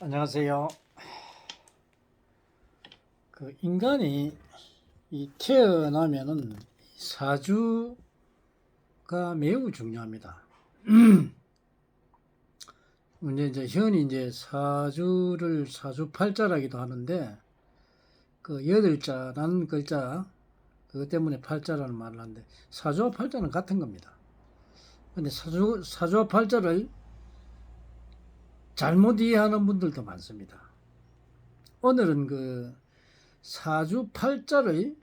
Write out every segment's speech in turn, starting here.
안녕하세요. 인간이 태어나면은 사주가 매우 중요합니다. 이제 현이 이제 사주를 사주팔자라기도 하는데 여덟 자라는 글자 그것 때문에 팔자라는 말을 하는데 사주와 팔자는 같은 겁니다. 근데 사주와 팔자를 잘못 이해하는 분들도 많습니다. 오늘은 사주팔자를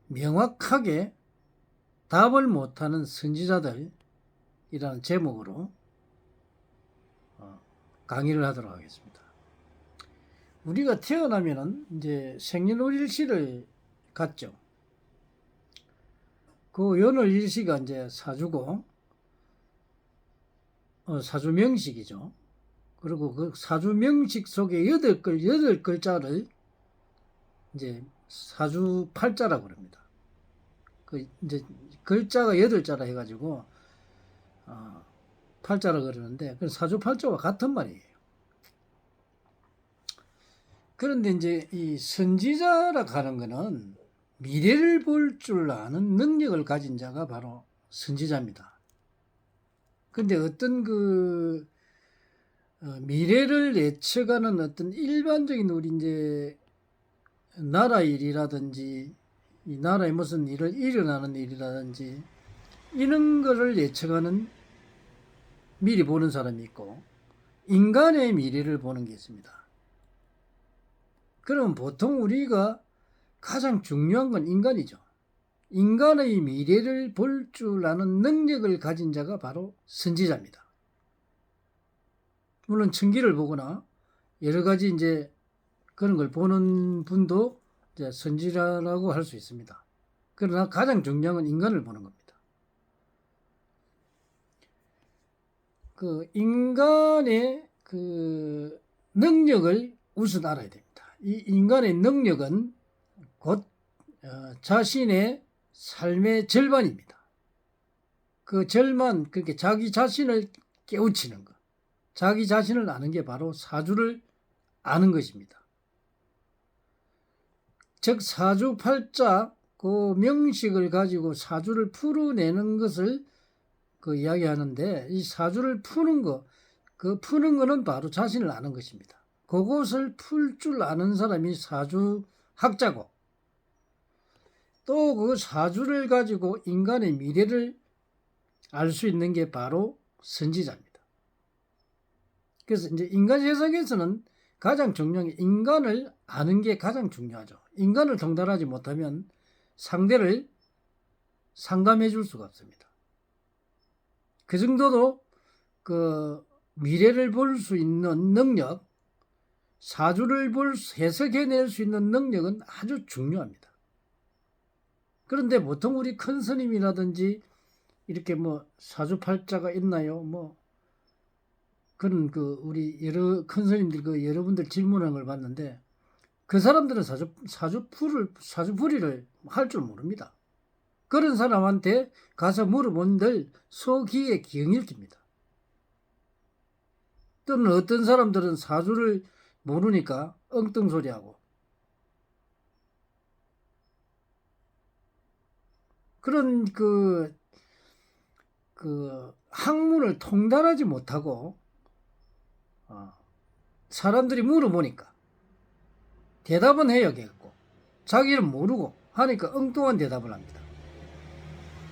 명확하게 답을 못하는 선지자들이라는 제목으로 강의를 하도록 하겠습니다. 우리가 태어나면은 이제 생년월일시를 갖죠. 그 연월일시가 이제 사주고 사주명식이죠. 그리고 그 사주명식 속에 여덟 글자를 이제 사주팔자라고 합니다. 이제 글자가 여덟 자라 해가지고 팔자라 그러는데 사주팔자와 같은 말이에요. 그런데 이제 이 선지자라 하는 거는 미래를 볼 줄 아는 능력을 가진 자가 바로 선지자입니다. 근데 어떤 미래를 예측하는 어떤 일반적인 우리 이제 나라 일이라든지 이 나라에 무슨 일어나는 일이라든지 이런 거를 예측하는 미리 보는 사람이 있고 인간의 미래를 보는 게 있습니다. 그럼 보통 우리가 가장 중요한 건 인간이죠. 인간의 미래를 볼 줄 아는 능력을 가진 자가 바로 선지자입니다. 물론 천기를 보거나 여러 가지 이제 그런 걸 보는 분도 이제 선지자라고 할 수 있습니다. 그러나 가장 중요한 건 인간을 보는 겁니다. 인간의 능력을 우선 알아야 됩니다. 이 인간의 능력은 곧 자신의 삶의 절반입니다. 그 절반, 그렇게 자기 자신을 깨우치는 것, 자기 자신을 아는 게 바로 사주를 아는 것입니다. 즉 사주팔자 그 명식을 가지고 사주를 풀어내는 것을 이야기하는데 이 사주를 푸는 거, 푸는 거는 바로 자신을 아는 것입니다. 그것을 풀 줄 아는 사람이 사주학자고 또 그 사주를 가지고 인간의 미래를 알 수 있는 게 바로 선지자입니다. 그래서 이제 인간 세상에서는 가장 중요한 게 인간을 아는 게 가장 중요하죠. 인간을 통달하지 못하면 상대를 상담해 줄 수가 없습니다. 그 정도로 미래를 볼 수 있는 능력, 사주를 해석해낼 수 있는 능력은 아주 중요합니다. 그런데 보통 우리 큰 스님이라든지 이렇게 사주팔자가 있나요? 그런 우리 여러 큰 스님들 여러분들 질문하는 걸 봤는데 그 사람들은 사주풀이를 할 줄 모릅니다. 그런 사람한테 가서 물어본들 소기에 기응일깁니다. 또는 어떤 사람들은 사주를 모르니까 엉뚱소리하고 그런 학문을 통달하지 못하고 사람들이 물어보니까 대답은 해야겠고 자기는 모르고 하니까 엉뚱한 대답을 합니다.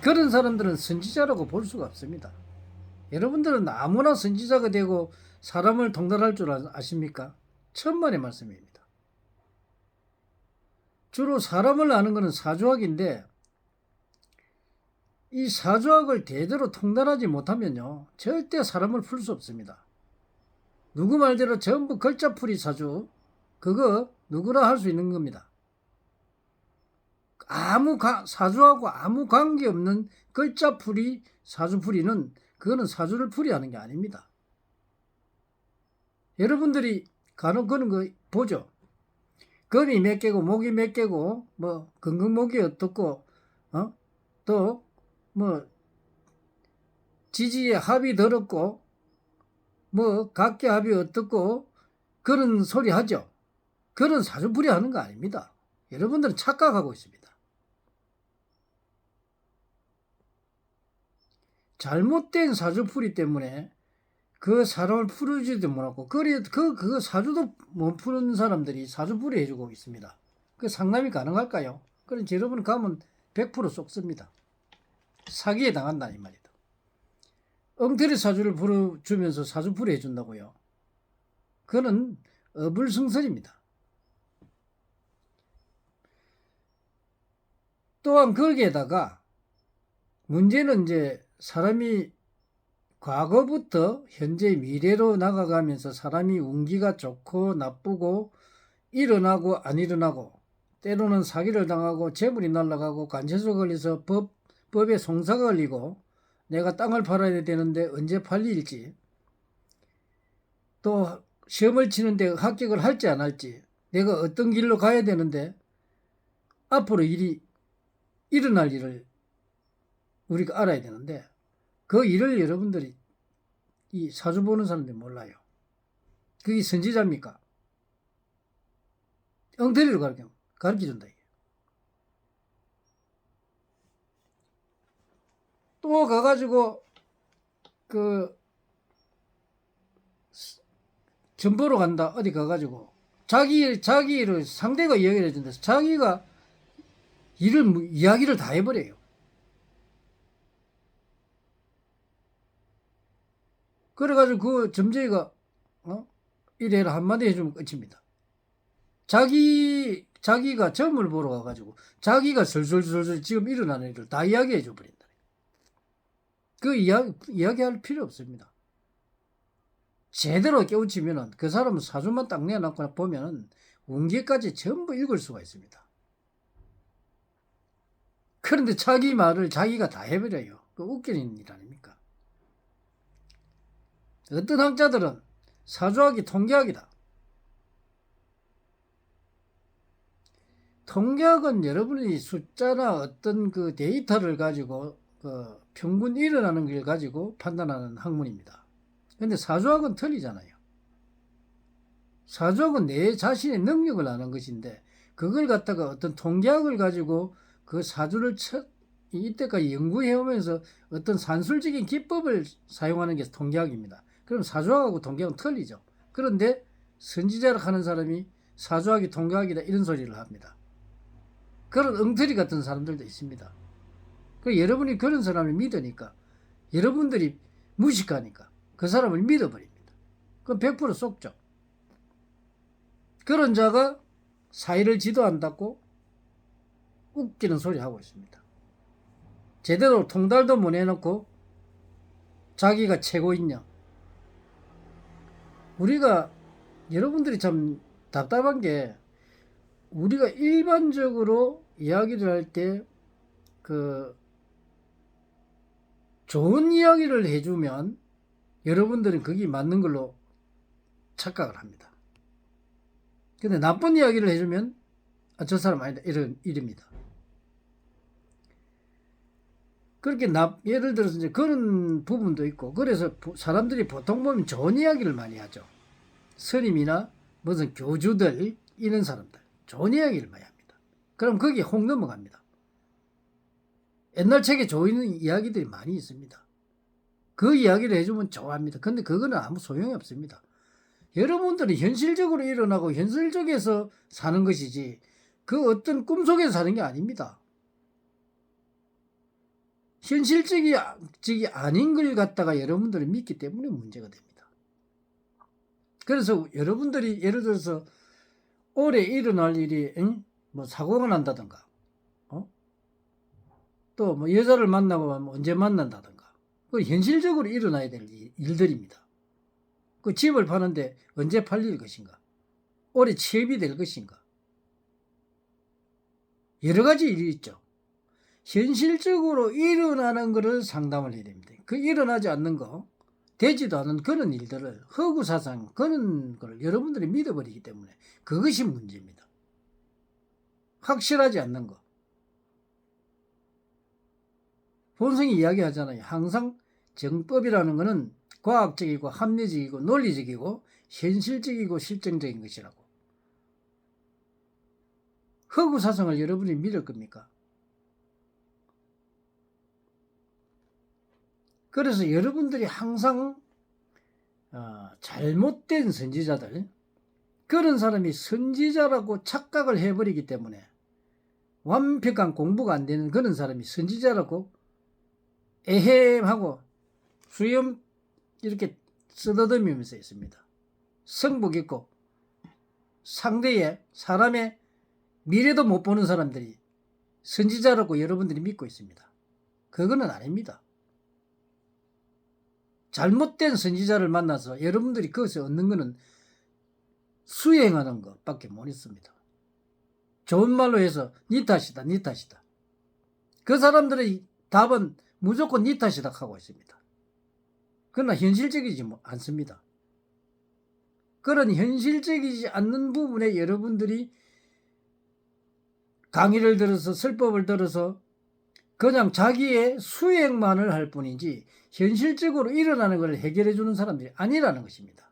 그런 사람들은 선지자라고 볼 수가 없습니다. 여러분들은 아무나 선지자가 되고 사람을 통달할 줄 아십니까? 천만의 말씀입니다. 주로 사람을 아는 것은 사주학인데 이 사주학을 제대로 통달하지 못하면요 절대 사람을 풀 수 없습니다. 누구 말대로 전부 글자풀이 사주 그거 누구나 할 수 있는 겁니다. 사주하고 아무 관계없는 글자풀이 사주풀이는 그거는 사주를 풀이하는 게 아닙니다. 여러분들이 간혹 그런 거 보죠. 금이 몇 개고 목이 몇 개고 금금목이 어떻고 또 지지의 합이 더럽고 뭐 각계 합의 어떻고 그런 소리 하죠. 그런 사주풀이 하는 거 아닙니다. 여러분들은 착각하고 있습니다. 잘못된 사주풀이 때문에 그 사람을 풀어주지도 못하고 그 사주도 못 푸는 사람들이 사주풀이 해주고 있습니다. 그 상담이 가능할까요? 그럼 여러분 가면 100% 쏙습니다. 사기에 당한다 이 말이다. 엉터리 사주를 풀어주면서 사주풀이 해준다고요. 그는 어불성설입니다. 또한 거기에다가 문제는 이제 사람이 과거부터 현재 미래로 나가가면서 사람이 운기가 좋고 나쁘고 일어나고 안 일어나고 때로는 사기를 당하고 재물이 날아가고 관세소 걸려서 법에 송사가 걸리고 내가 땅을 팔아야 되는데 언제 팔릴지 또 시험을 치는데 합격을 할지 안 할지 내가 어떤 길로 가야 되는데 앞으로 일이 일어날 일을 우리가 알아야 되는데 그 일을 여러분들이 이 사주 보는 사람들이 몰라요. 그게 선지자입니까? 엉터리로 가르쳐준다. 또 가가지고 그 전보로 간다. 어디 가가지고 자기를 상대가 이야기를 해준다. 자기가 이야기를 다 해버려요. 그래가지고 그 점쟁이가 이래라 한마디 해주면 끝입니다. 자기가 점을 보러 가가지고 자기가 설설설설 지금 일어나는 일을 다 이야기해 줘버린다. 그 이야기할 필요 없습니다. 제대로 깨우치면은 그 사람은 사주만 딱 내놓고 보면은 운기까지 전부 읽을 수가 있습니다. 그런데 자기 말을 자기가 다 해버려요. 그 웃기는 일 아닙니까? 어떤 학자들은 사주학이 통계학이다. 통계학은 여러분이 숫자나 어떤 그 데이터를 가지고 그 평균 일어나는 걸 가지고 판단하는 학문입니다. 근데 사주학은 틀리잖아요. 사주학은 내 자신의 능력을 아는 것인데 그걸 갖다가 어떤 통계학을 가지고 그 사주를 이때까지 연구해오면서 어떤 산술적인 기법을 사용하는 게 통계학입니다. 그럼 사주학하고 통계학은 틀리죠. 그런데 선지자를 하는 사람이 사주학이 통계학이다 이런 소리를 합니다. 그런 엉터리 같은 사람들도 있습니다. 그 여러분이 그런 사람을 믿으니까 여러분들이 무식하니까 그 사람을 믿어버립니다. 그럼 100% 속죠. 그런 자가 사회를 지도한다고 웃기는 소리 하고 있습니다. 제대로 통달도 못 해놓고 자기가 최고있냐. 우리가 여러분들이 참 답답한 게 우리가 일반적으로 이야기를 할 때 그 좋은 이야기를 해주면 여러분들은 그게 맞는 걸로 착각을 합니다. 근데 나쁜 이야기를 해주면 저 사람 아니다 이럽니다. 그렇게 예를 들어서 이제 그런 부분도 있고 그래서 사람들이 보통 보면 좋은 이야기를 많이 하죠. 스님이나 무슨 교주들 이런 사람들 좋은 이야기를 많이 합니다. 그럼 거기에 혹 넘어갑니다. 옛날 책에 좋은 이야기들이 많이 있습니다. 그 이야기를 해주면 좋아합니다. 근데 그거는 아무 소용이 없습니다. 여러분들이 현실적으로 일어나고 현실적에서 사는 것이지 그 어떤 꿈속에서 사는 게 아닙니다. 현실적이 아닌 걸 갖다가 여러분들이 믿기 때문에 문제가 됩니다. 그래서 여러분들이 예를 들어서 올해 일어날 일이 뭐 사고가 난다든가 또 뭐 여자를 만나고 하면 언제 만난다든가 그 현실적으로 일어나야 될 일들입니다. 그 집을 파는데 언제 팔릴 것인가 올해 취업이 될 것인가 여러 가지 일이 있죠. 현실적으로 일어나는 것을 상담을 해야 됩니다. 그 일어나지 않는 거 되지도 않은 그런 일들을 허구사상 그런 걸 여러분들이 믿어버리기 때문에 그것이 문제입니다. 확실하지 않는 거. 본성이 이야기하잖아요. 항상 정법이라는 거는 과학적이고 합리적이고 논리적이고 현실적이고 실정적인 것이라고. 허구사상을 여러분이 믿을 겁니까? 그래서 여러분들이 항상 잘못된 선지자들, 그런 사람이 선지자라고 착각을 해버리기 때문에 완벽한 공부가 안 되는 그런 사람이 선지자라고 에헴하고 수염 이렇게 쓰다듬으면서 있습니다. 성복 있고 상대의 사람의 미래도 못 보는 사람들이 선지자라고 여러분들이 믿고 있습니다. 그거는 아닙니다. 잘못된 선지자를 만나서 여러분들이 거기서 얻는 것은 수행하는 것밖에 못 있습니다. 좋은 말로 해서 니 탓이다, 니 탓이다. 그 사람들의 답은 무조건 니 탓이다 하고 있습니다. 그러나 현실적이지 않습니다. 그런 현실적이지 않는 부분에 여러분들이 강의를 들어서 설법을 들어서 그냥 자기의 수행만을 할 뿐이지 현실적으로 일어나는 것을 해결해 주는 사람들이 아니라는 것입니다.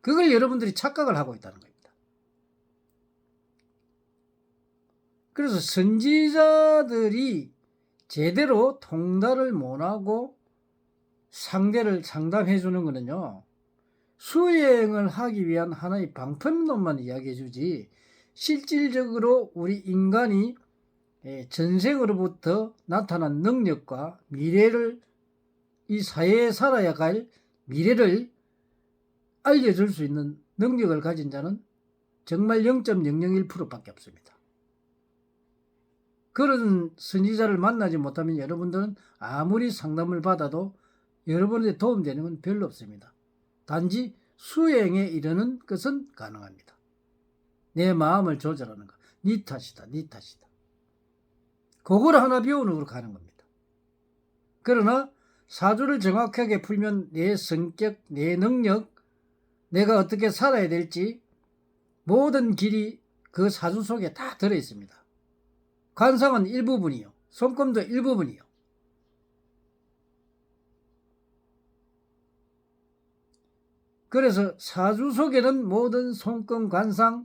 그걸 여러분들이 착각을 하고 있다는 겁니다. 그래서 선지자들이 제대로 통달을 못하고 상대를 상담해 주는 것은요, 수행을 하기 위한 하나의 방편론만 이야기해 주지 실질적으로 우리 인간이 전생으로부터 나타난 능력과 미래를, 이 사회에 살아야 할 미래를 알려줄 수 있는 능력을 가진 자는 정말 0.001%밖에 없습니다. 그런 선지자를 만나지 못하면 여러분들은 아무리 상담을 받아도 여러분에게 도움되는 건 별로 없습니다. 단지 수행에 이르는 것은 가능합니다. 내 마음을 조절하는 것. 니 탓이다, 니 탓이다. 그걸 하나 배우는 걸로 가는 겁니다. 그러나 사주를 정확하게 풀면 내 성격, 내 능력, 내가 어떻게 살아야 될지 모든 길이 그 사주 속에 다 들어있습니다. 관상은 일부분이요. 손금도 일부분이요. 그래서 사주 속에는 모든 손금, 관상,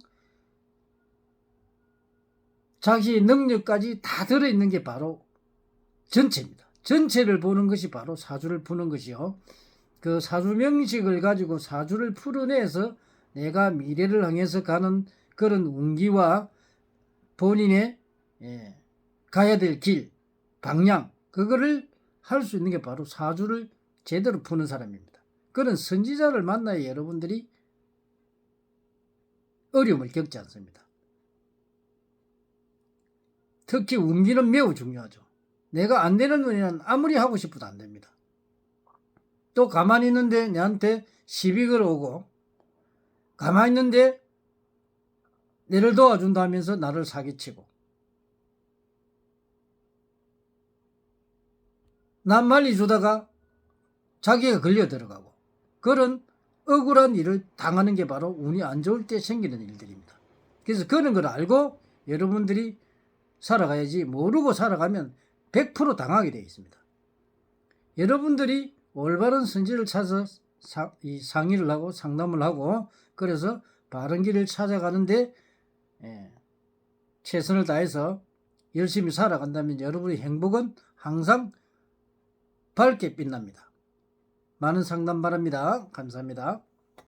자기 능력까지 다 들어있는 게 바로 전체입니다. 전체를 보는 것이 바로 사주를 푸는 것이요. 그 사주 명식을 가지고 사주를 풀어내서 내가 미래를 향해서 가는 그런 운기와 본인의 가야 될 길, 방향, 그거를 할 수 있는 게 바로 사주를 제대로 푸는 사람입니다. 그런 선지자를 만나야 여러분들이 어려움을 겪지 않습니다. 특히 운기는 매우 중요하죠. 내가 안 되는 눈에는 아무리 하고 싶어도 안 됩니다. 또 가만히 있는데 내한테 시비 걸어오고, 가만히 있는데 내를 도와준다 하면서 나를 사기치고, 남 말리 주다가 자기가 걸려 들어가고, 그런 억울한 일을 당하는 게 바로 운이 안 좋을 때 생기는 일들입니다. 그래서 그런 걸 알고 여러분들이 살아가야지, 모르고 살아가면 100% 당하게 되어 있습니다. 여러분들이 올바른 선지를 찾아서 상의를 하고 상담을 하고, 그래서 바른 길을 찾아가는데 최선을 다해서 열심히 살아간다면 여러분의 행복은 항상 밝게 빛납니다. 많은 상담 바랍니다. 감사합니다.